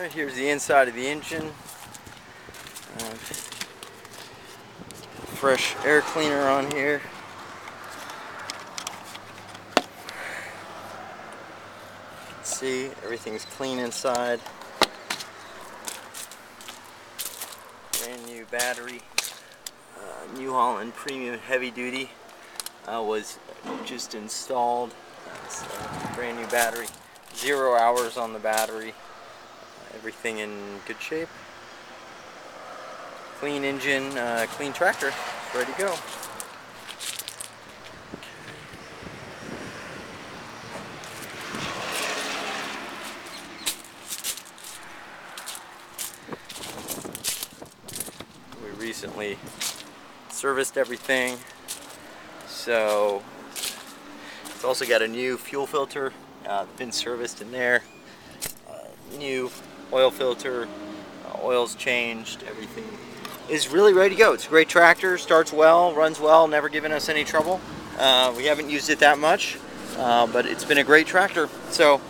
Alright, here's the inside of the engine. Fresh air cleaner on here. See, everything's clean inside. Brand new battery. New Holland Premium Heavy Duty was just installed. Brand new battery. 0 hours on the battery. Everything in good shape. Clean engine, clean tractor. Ready to go. We recently serviced everything, so it's also got a new fuel filter, been serviced in there, new oil filter, oil's changed, everything is really ready to go. It's a great tractor, starts well, runs well, never given us any trouble. We haven't used it that much, but it's been a great tractor. So